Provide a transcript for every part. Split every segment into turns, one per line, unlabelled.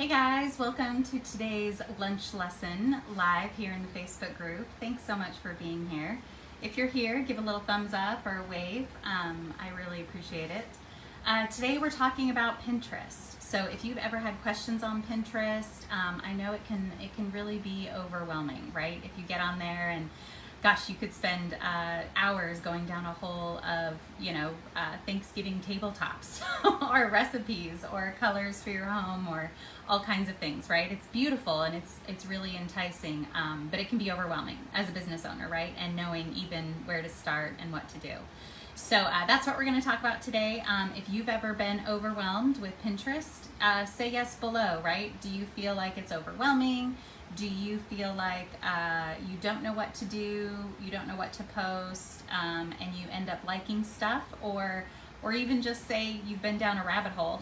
Hey guys, welcome to today's lunch lesson live here in the Facebook group. Thanks so much for being here. If you're here, give a little thumbs up or a wave. I really appreciate it. Today we're talking about Pinterest. So if you've ever had questions on Pinterest, I know it can really be overwhelming, right? If you get on there and gosh, you could spend hours going down a hole of, Thanksgiving tabletops or recipes or colors for your home or all kinds of things, right? It's beautiful and it's really enticing, but it can be overwhelming as a business owner, right? And knowing even where to start and what to do. So that's what we're going to talk about today. If you've ever been overwhelmed with Pinterest, say yes below, right? Do you feel like it's overwhelming? Do you feel like you don't know what to do, you don't know what to post, and you end up liking stuff, or even just say you've been down a rabbit hole,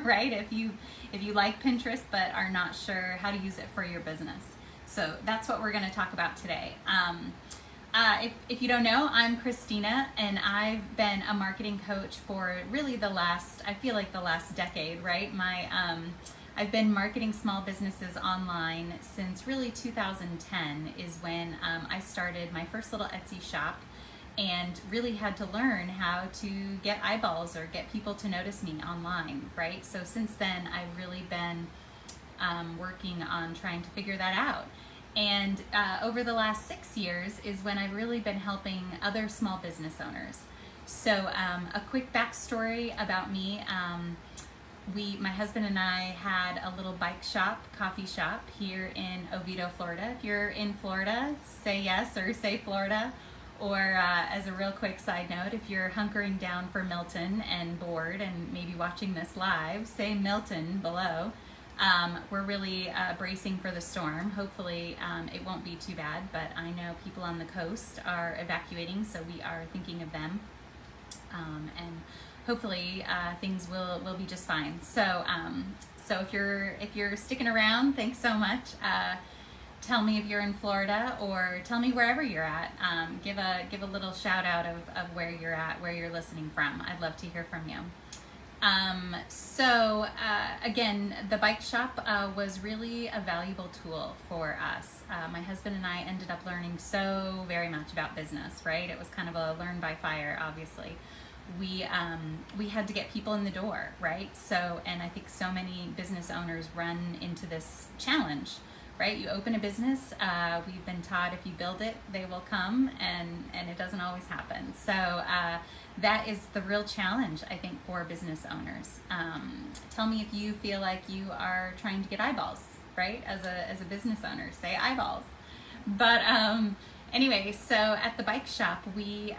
right? If you like Pinterest but are not sure how to use it for your business. So that's what we're going to talk about today. If you don't know, I'm Kristina, and I've been a marketing coach for really the last decade, right? I've been marketing small businesses online since really 2010 is when I started my first little Etsy shop and really had to learn how to get eyeballs or get people to notice me online, right? So since then, I've really been working on trying to figure that out. And over the last 6 years is when I've really been helping other small business owners. So a quick backstory about me. My husband and I had a little coffee shop here in Oviedo, Florida. If you're in Florida, say yes or say Florida. Or as a real quick side note, if you're hunkering down for Milton and bored and maybe watching this live, say Milton below. We're really bracing for the storm. Hopefully it won't be too bad, but I know people on the coast are evacuating, so we are thinking of them. And hopefully things will be just fine. So if you're sticking around, thanks so much. Tell me if you're in Florida, or tell me wherever you're at. Give a little shout out of where you're at, where you're listening from. I'd love to hear from you. Again, the bike shop was really a valuable tool for us. My husband and I ended up learning so very much about business, right? It was kind of a learn by fire, obviously. We had to get people in the door, right? So, and I think so many business owners run into this challenge, right? You open a business, we've been taught if you build it, they will come, and it doesn't always happen. So that is the real challenge, I think, for business owners. Tell me if you feel like you are trying to get eyeballs, right? As a business owner, say eyeballs. But anyway, so at the bike shop, we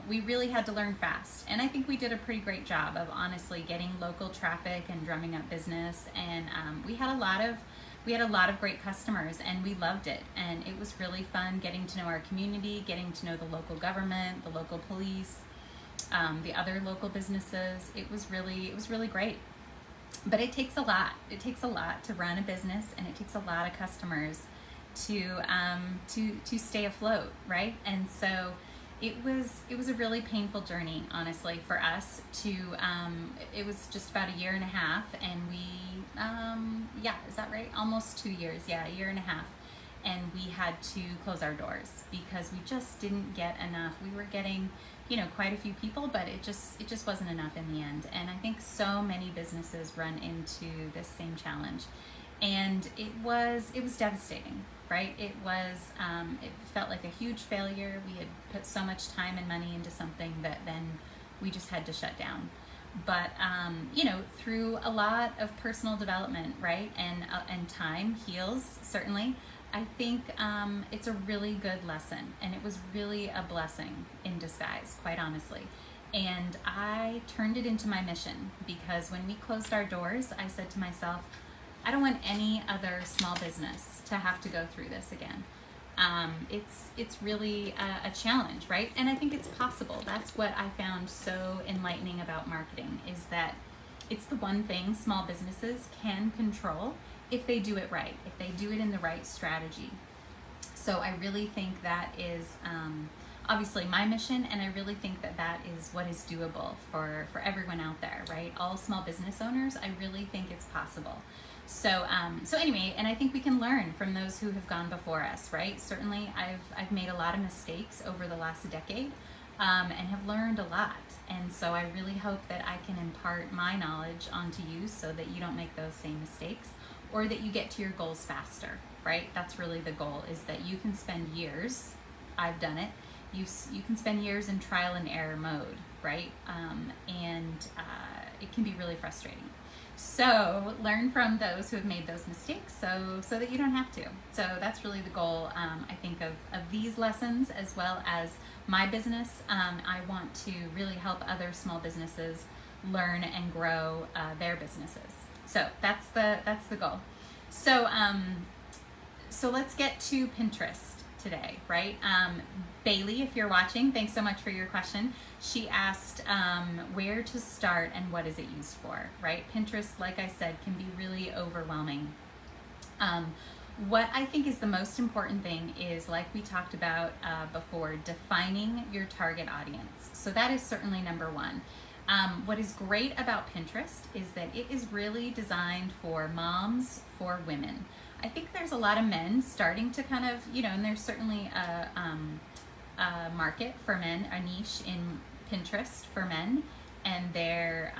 really had to learn fast, and I think we did a pretty great job of honestly getting local traffic and drumming up business. And we had a lot of great customers, and we loved it. And it was really fun getting to know our community, getting to know the local government, the local police, the other local businesses. It was really great. But it takes a lot. It takes a lot to run a business, and it takes a lot of customers to stay afloat, right? And so it was a really painful journey, honestly, for us to it was just about a year and a half, and we is that right? Almost 2 years, a year and a half. And we had to close our doors because we just didn't get enough. We were getting, quite a few people, but it just wasn't enough in the end. And I think so many businesses run into this same challenge. And it was devastating, right? It felt like a huge failure. We had put so much time and money into something that then we just had to shut down. But through a lot of personal development, right, and time heals, certainly. I think it's a really good lesson, and it was really a blessing in disguise, quite honestly. And I turned it into my mission, because when we closed our doors, I said to myself, I don't want any other small business to have to go through this again. It's really a challenge, right? And I think it's possible. That's what I found so enlightening about marketing, is that it's the one thing small businesses can control if they do it right, if they do it in the right strategy. So I really think that is obviously my mission, and I really think that that is what is doable for everyone out there, right? All small business owners, I really think it's possible. So anyway, and I think we can learn from those who have gone before us, right? Certainly, I've made a lot of mistakes over the last decade, and have learned a lot. And so I really hope that I can impart my knowledge onto you so that you don't make those same mistakes, or that you get to your goals faster, right? That's really the goal, is that you can spend years, I've done it, you can spend years in trial and error mode, right? It can be really frustrating. So learn from those who have made those mistakes so that you don't have to. So that's really the goal, I think, of these lessons, as well as my business. I want to really help other small businesses learn and grow their businesses. So that's the goal. So let's get to Pinterest today, right? Bailey, if you're watching, thanks so much for your question. She asked where to start and what is it used for, right? Pinterest, like I said, can be really overwhelming. What I think is the most important thing is, like we talked about before, defining your target audience. So that is certainly number one. What is great about Pinterest is that it is really designed for moms, for women. I think there's a lot of men starting to kind of, and there's certainly a market for men, a niche in Pinterest for men and their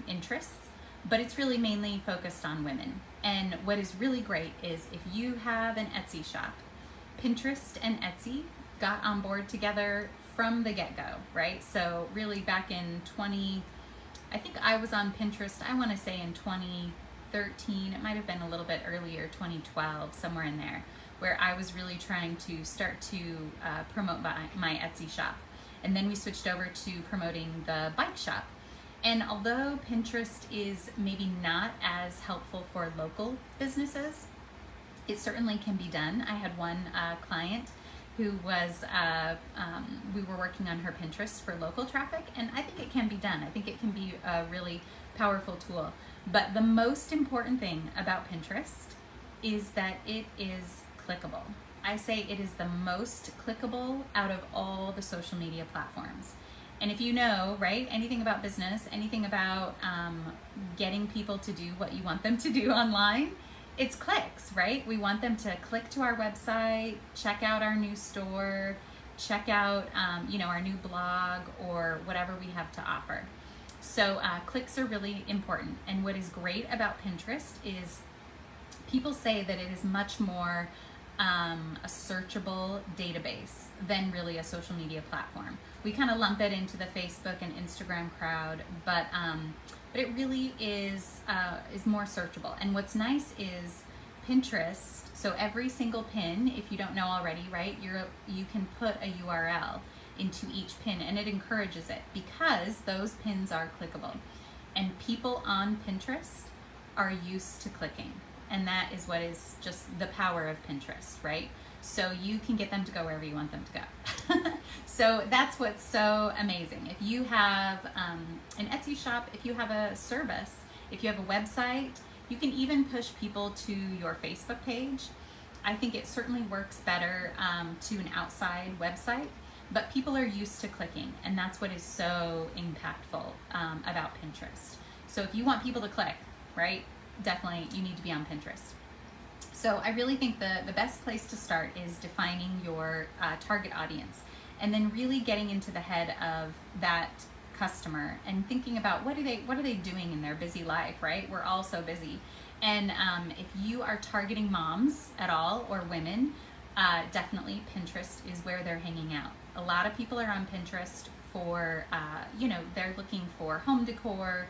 interests, but it's really mainly focused on women. And what is really great is if you have an Etsy shop, Pinterest and Etsy got on board together from the get-go, right? So really back in I think I was on Pinterest, I want to say in 2013, it might have been a little bit earlier, 2012, somewhere in there, where I was really trying to start to promote my Etsy shop. And then we switched over to promoting the bike shop. And although Pinterest is maybe not as helpful for local businesses, it certainly can be done. I had one client who was, we were working on her Pinterest for local traffic, and I think it can be done. I think it can be a really powerful tool. But the most important thing about Pinterest is that it is clickable. I say it is the most clickable out of all the social media platforms. And if you know, right, anything about business, anything about getting people to do what you want them to do online, it's clicks, right? We want them to click to our website, check out our new store, check out, our new blog, or whatever we have to offer. So clicks are really important. And what is great about Pinterest is people say that it is much more a searchable database than really a social media platform. We kind of lump it into the Facebook and Instagram crowd, but it really is more searchable. And what's nice is Pinterest, so every single pin, if you don't know already, right, you can put a URL into each pin, and it encourages it because those pins are clickable. And people on Pinterest are used to clicking. And that is what is just the power of Pinterest, right? So you can get them to go wherever you want them to go. So that's what's so amazing. If you have an Etsy shop, if you have a service, if you have a website, you can even push people to your Facebook page. I think it certainly works better to an outside website, but people are used to clicking, and that's what is so impactful about Pinterest. So if you want people to click, right, definitely you need to be on Pinterest. So I really think the best place to start is defining your target audience, and then really getting into the head of that customer and thinking about what are they doing in their busy life, right? We're all so busy. And if you are targeting moms at all, or women, definitely Pinterest is where they're hanging out. A lot of people are on Pinterest for, they're looking for home decor,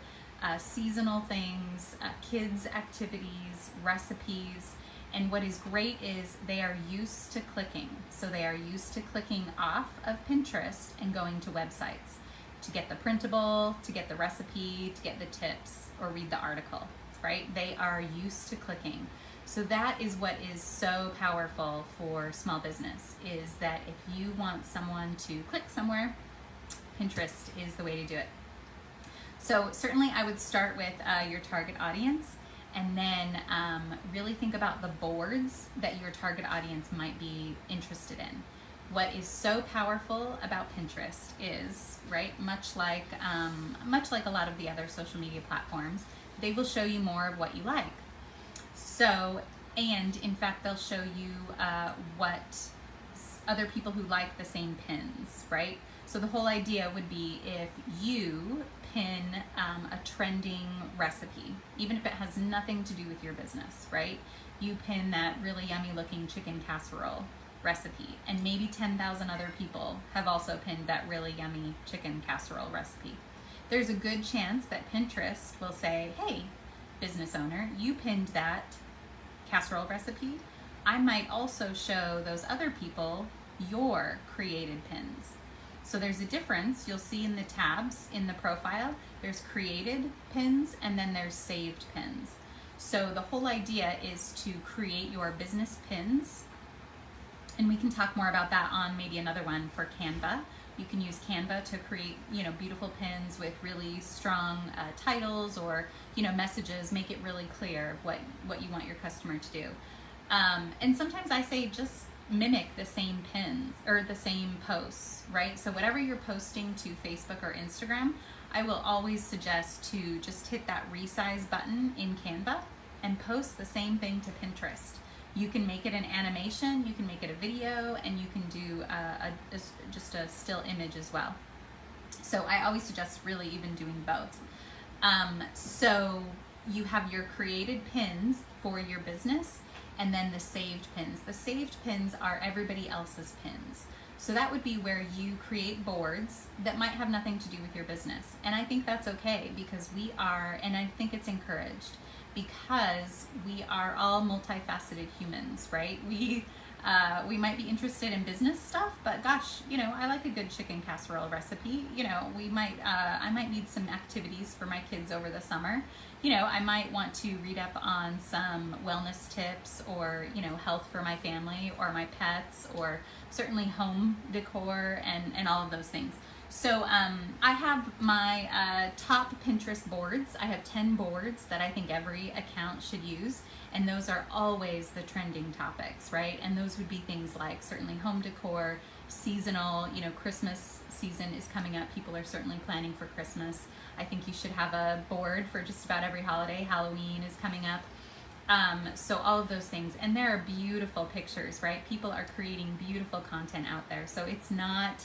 seasonal things, kids activities, recipes. And what is great is they are used to clicking. So they are used to clicking off of Pinterest and going to websites to get the printable, to get the recipe, to get the tips, or read the article, right? They are used to clicking. So that is what is so powerful for small business, is that if you want someone to click somewhere, Pinterest is the way to do it. So certainly I would start with your target audience, and then really think about the boards that your target audience might be interested in. What is so powerful about Pinterest is, right, much like a lot of the other social media platforms, they will show you more of what you like. So, and in fact, they'll show you what other people who like the same pins, right? So the whole idea would be if you pin a trending recipe, even if it has nothing to do with your business, right? You pin that really yummy looking chicken casserole recipe, and maybe 10,000 other people have also pinned that really yummy chicken casserole recipe. There's a good chance that Pinterest will say, hey, business owner, you pinned that casserole recipe. I might also show those other people your created pins. So there's a difference. You'll see in the tabs in the profile, there's created pins and then there's saved pins. So the whole idea is to create your business pins, and we can talk more about that on maybe another one for Canva. You can use Canva to create, beautiful pins with really strong titles or, messages. Make it really clear what you want your customer to do. And sometimes I say just mimic the same pins or the same posts, right? So whatever you're posting to Facebook or Instagram, I will always suggest to just hit that resize button in Canva and post the same thing to Pinterest. You can make it an animation, you can make it a video, and you can do just a still image as well. So I always suggest really even doing both. So you have your created pins for your business, and then the saved pins. The saved pins are everybody else's pins. So that would be where you create boards that might have nothing to do with your business. And I think that's okay, because we are, and I think it's encouraged, because we are all multifaceted humans, right? We might be interested in business stuff, but gosh, I like a good chicken casserole recipe. I might need some activities for my kids over the summer. I might want to read up on some wellness tips or, health for my family or my pets, or certainly home decor and all of those things. So I have my top Pinterest boards. I have 10 boards that I think every account should use, and those are always the trending topics, right? And those would be things like certainly home decor, seasonal, Christmas season is coming up. People are certainly planning for Christmas. I think you should have a board for just about every holiday. Halloween is coming up. So all of those things, and there are beautiful pictures, right? People are creating beautiful content out there. So it's not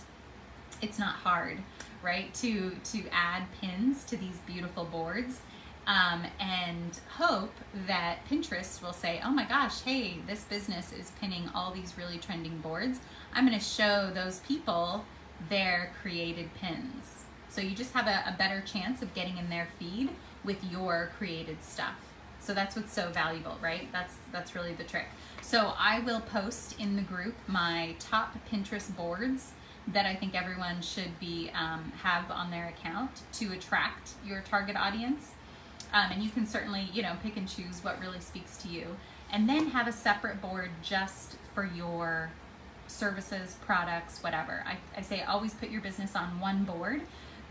hard, right, to add pins to these beautiful boards, and hope that Pinterest will say, oh my gosh, hey, this business is pinning all these really trending boards. I'm going to show those people their created pins. So you just have a better chance of getting in their feed with your created stuff. So that's what's so valuable, right? That's really the trick. So I will post in the group my top Pinterest boards that I think everyone should be have on their account to attract your target audience. And you can certainly, pick and choose what really speaks to you. And then have a separate board just for your services, products, whatever. I say always put your business on one board.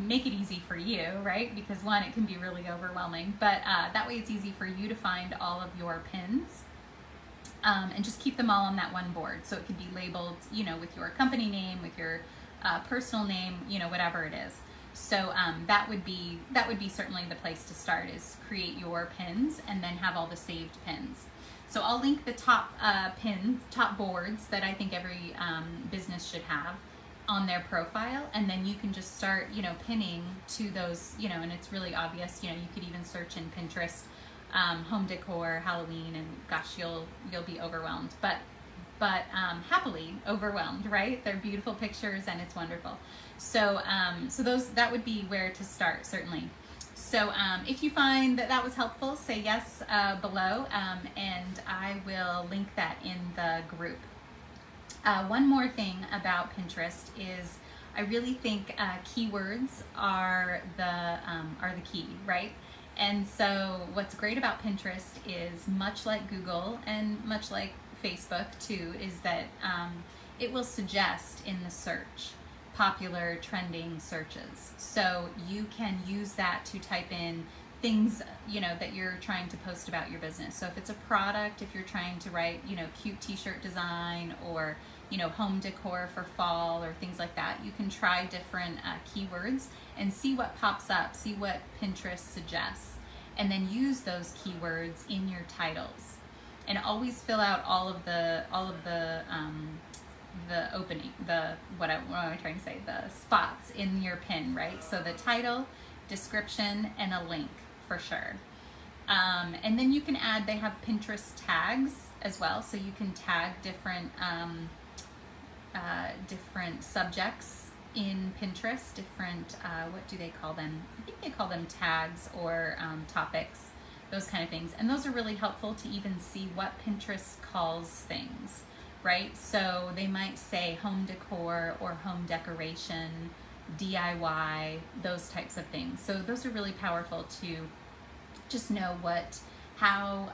Make it easy for you, right? Because one, it can be really overwhelming, but that way it's easy for you to find all of your pins. And just keep them all on that one board. So it could be labeled, with your company name, with your personal name, whatever it is. So that would be certainly the place to start, is create your pins and then have all the saved pins. So I'll link the top top boards that I think every business should have on their profile, and then you can just start, pinning to those, and it's really obvious. You could even search in Pinterest, home decor, Halloween, and gosh, you'll be overwhelmed, but happily overwhelmed, right? They're beautiful pictures and it's wonderful. So that would be where to start, certainly. So if you find that was helpful, say yes below, and I will link that in the group. One more thing about Pinterest is I really think keywords are the key, right? And so what's great about Pinterest is, much like Google and much like Facebook too, is that it will suggest in the search popular trending searches. So you can use that to type in things, that you're trying to post about your business. So if it's a product, if you're trying to write, cute t-shirt design, or, home decor for fall or things like that, you can try different keywords and see what pops up, see what Pinterest suggests, and then use those keywords in your titles. And always fill out all of the opening, what am I trying to say, the spots in your pin, right? So the title, description, and a link for sure. And then you can add, they have Pinterest tags as well, so you can tag different subjects in Pinterest, different, what do they call them? I think they call them tags or topics, those kind of things. And those are really helpful to even see what Pinterest calls things, right? So they might say home decor or home decoration, DIY, those types of things. So those are really powerful to just know how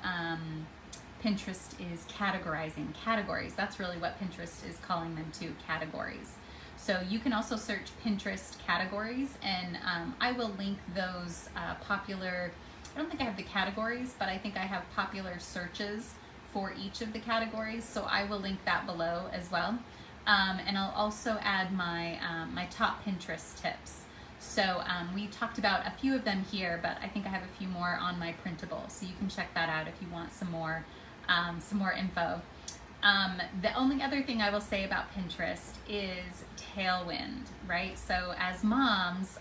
Pinterest is categorizing categories. That's really what Pinterest is calling them too, categories. So you can also search Pinterest categories, and I will link those popular, I don't think I have the categories, but I think I have popular searches for each of the categories. So I will link that below as well. And I'll also add my top Pinterest tips. So we talked about a few of them here, but I think I have a few more on my printable. So you can check that out if you want some more info. The only other thing I will say about Pinterest is tailwind, right? So as moms,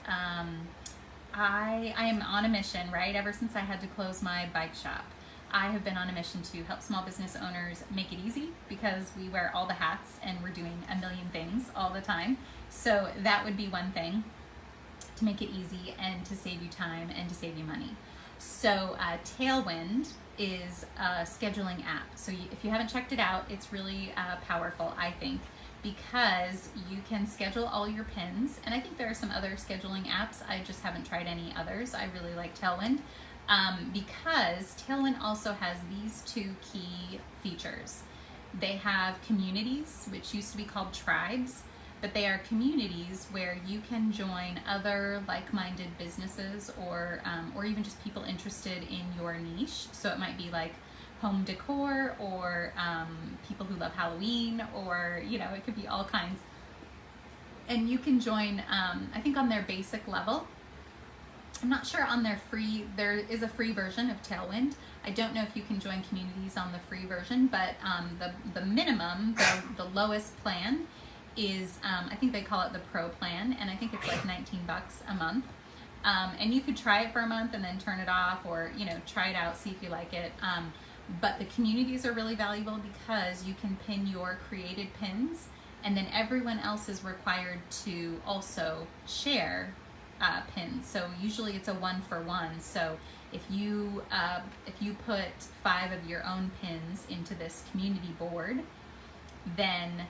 I am on a mission, right? Ever since I had to close my bike shop, I have been on a mission to help small business owners make it easy, because we wear all the hats and we're doing a million things all the time. So that would be one thing, to make it easy and to save you time and to save you money. So Tailwind is a scheduling app. So if you haven't checked it out, it's really powerful, I think, because you can schedule all your pins. And I think there are some other scheduling apps. I just haven't tried any others. I really like Tailwind. Because Tailwind also has these two key features. They have communities, which used to be called tribes, but they are communities where you can join other like-minded businesses or even just people interested in your niche. So it might be like home decor, or people who love Halloween, or it could be all kinds. And you can join, I think on their basic level. I'm not sure on their free, there is a free version of Tailwind. I don't know if you can join communities on the free version, but the minimum, the lowest plan is, I think they call it the Pro plan, and I think it's like 19 bucks a month. And you could try it for a month and then turn it off, or try it out, see if you like it. But the communities are really valuable because you can pin your created pins, and then everyone else is required to also share pins. So usually it's a 1-for-1. So if you put 5 of your own pins into this community board, then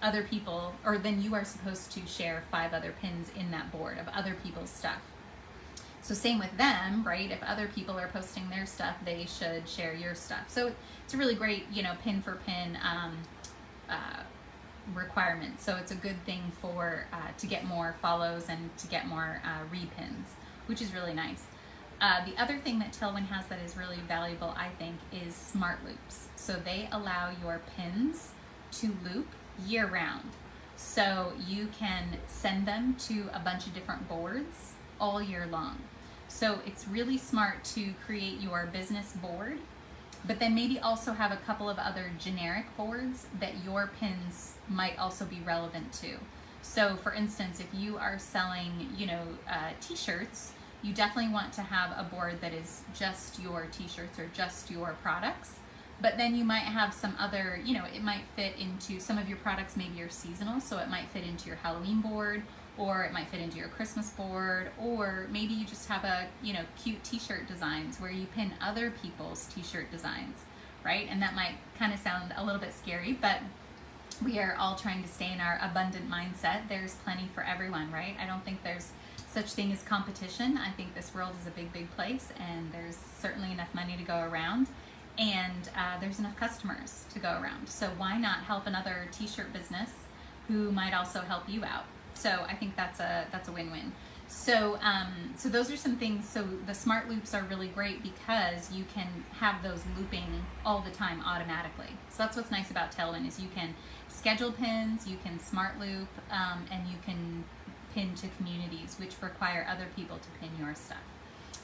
other people, or then you are supposed to share 5 other pins in that board of other people's stuff. So same with them, right? If other people are posting their stuff, they should share your stuff. So it's a really great, pin for pin requirement. So it's a good thing for to get more follows and to get more repins, which is really nice. The other thing that Tailwind has that is really valuable, I think, is smart loops. So they allow your pins to loop year round. So you can send them to a bunch of different boards all year long. So it's really smart to create your business board, but then maybe also have a couple of other generic boards that your pins might also be relevant to. So for instance, if you are selling, t-shirts, you definitely want to have a board that is just your t-shirts or just your products. But then you might have some other, it might fit into some of your products, maybe are seasonal, so it might fit into your Halloween board, or it might fit into your Christmas board, or maybe you just have a, cute t-shirt designs where you pin other people's t-shirt designs, right? And that might kind of sound a little bit scary, but we are all trying to stay in our abundant mindset. There's plenty for everyone, right? I don't think there's such thing as competition. I think this world is a big, big place, and there's certainly enough money to go around. And there's enough customers to go around. So why not help another t-shirt business who might also help you out? So I think that's a win-win. So those are some things. So the smart loops are really great because you can have those looping all the time automatically. So that's what's nice about Tailwind is you can schedule pins, you can smart loop, and you can pin to communities, which require other people to pin your stuff.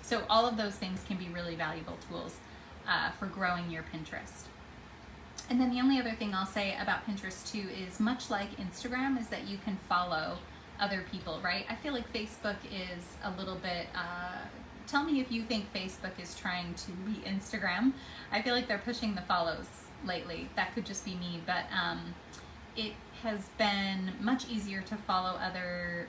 So all of those things can be really valuable tools for growing your Pinterest. And then the only other thing I'll say about Pinterest too is much like Instagram is that you can follow other people, right? I feel like Facebook is a little bit, tell me if you think Facebook is trying to be Instagram. I feel like they're pushing the follows lately. That could just be me, but it has been much easier to follow other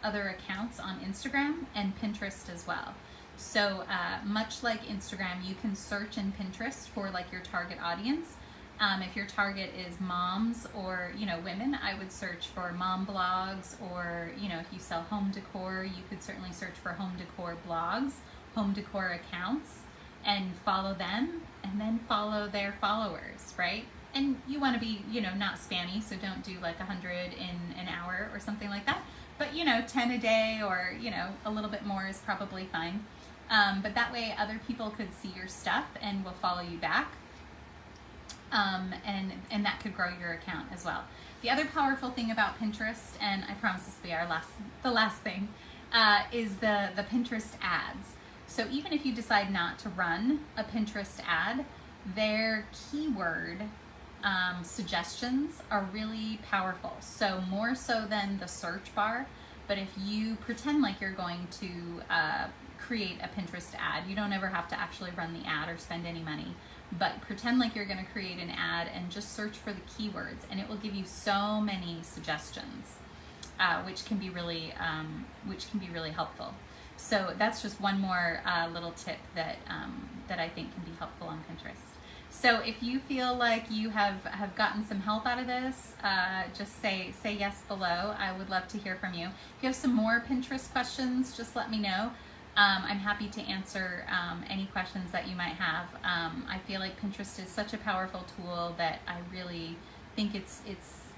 accounts on Instagram and Pinterest as well. So much like Instagram, you can search in Pinterest for like your target audience. If your target is moms or, women, I would search for mom blogs, or, if you sell home decor, you could certainly search for home decor blogs, home decor accounts, and follow them, and then follow their followers, right? And you want to be, not spammy, so don't do like 100 in an hour or something like that. But, 10 a day or, a little bit more is probably fine. But that way other people could see your stuff and will follow you back. And that could grow your account as well. The other powerful thing about Pinterest, and I promise this will be the last thing, is the Pinterest ads. So even if you decide not to run a Pinterest ad, their keyword suggestions are really powerful. So more so than the search bar, but if you pretend like you're going to create a Pinterest ad, you don't ever have to actually run the ad or spend any money. But pretend like you're going to create an ad and just search for the keywords, and it will give you so many suggestions, which can be really helpful. So that's just one more little tip that I think can be helpful on Pinterest. So if you feel like you have gotten some help out of this, just say yes below. I would love to hear from you. If you have some more Pinterest questions, just let me know. I'm happy to answer any questions that you might have. I feel like Pinterest is such a powerful tool that I really think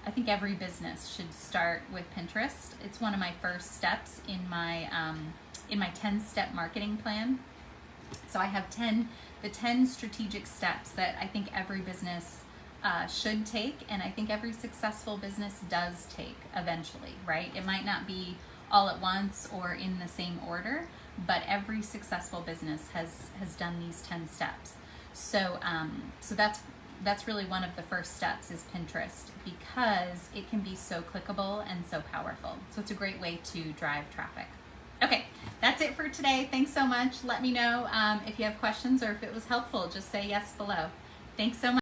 I think every business should start with Pinterest. It's one of my first steps in my 10-step marketing plan. So I have the 10 strategic steps that I think every business should take, and I think every successful business does take eventually, right? It might not be all at once or in the same order, but every successful business has done these 10 steps. So that's really one of the first steps is Pinterest, because it can be so clickable and so powerful. So it's a great way to drive traffic. Okay, that's it for today. Thanks so much. Let me know if you have questions or if it was helpful. Just say yes below. Thanks so much.